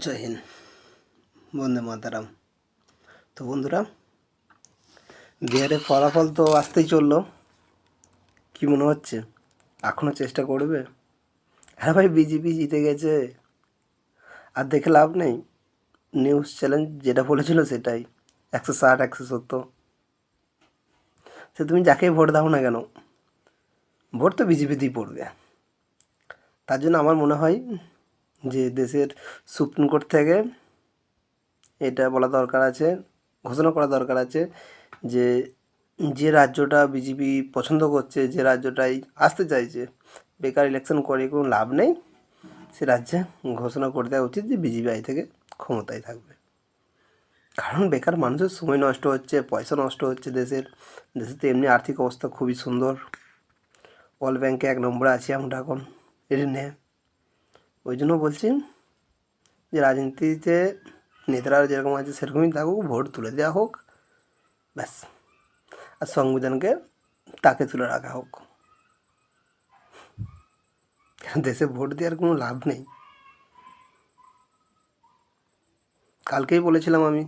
জয় হিন্দ, বন্দে মাতারাম। তো বন্ধুরা, বিহারের ফলাফল তো আসতেই চললো। কি মনে হচ্ছে, এখনও চেষ্টা করবে? হ্যাঁ ভাই, বিজেপি জিতে গেছে, আর দেখে লাভ নেই। নিউজ চ্যানেল যেটা বলেছিল সেটাই, 160 170। সে তুমি যাকেই ভোট দাও না কেন, ভোট তো বিজেপিতেই পড়বে। তার জন্য আমার মনে হয় যে দেশের সুপ্রিম কোর্ট থেকে এটা বলা দরকার আছে, ঘোষণা করা দরকার আছে যে যে রাজ্যটা বিজেপি পছন্দ করছে, যে রাজ্যটাই আসতে চাইছে, বেকার ইলেকশন করে কোনো লাভ নেই। সে রাজ্যে ঘোষণা করে দেওয়া উচিত যে বিজেপি আই থেকে ক্ষমতায় থাকবে। কারণ বেকার মানুষের সময় নষ্ট হচ্ছে, পয়সা নষ্ট হচ্ছে। দেশের তো এমনি আর্থিক অবস্থা খুবই সুন্দর, ওয়ার্ল্ড ব্যাংকে 1 নম্বরে আছি আমরা এখন ঋণে। ওই জন্য বলছি যে রাজনীতিতে নেতারা যেরকম আছে সেরকমই থাকুক, ভোট তুলে দেওয়া হোক, ব্যাস। আর সংবিধানকে তাকে তুলে রাখা হোক। দেশে ভোট দেওয়ার কোনো লাভ নেই। কালকেই বলেছিলাম আমি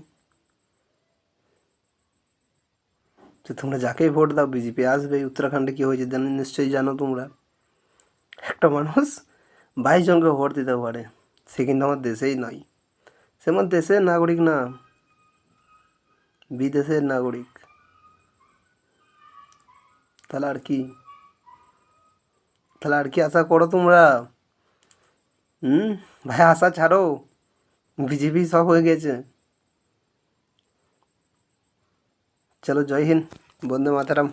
যে তোমরা যাকেই ভোট দাও বিজেপি আসবে। উত্তরাখণ্ডে কী হয়েছে নিশ্চয়ই জানো তোমরা। একটা মানুষ 22 জনকে ভোট দিতে পারে, সে কিন্তু আমার দেশেই নয়। সে আমার দেশের নাগরিক না, বিদেশের নাগরিক। তাহলে আর কি, আশা করো তোমরা? ভাই, আশা ছাড়ো, বিজেপি সব হয়ে গেছে। চলো, জয় হিন্দ, বন্দে মাতারাম।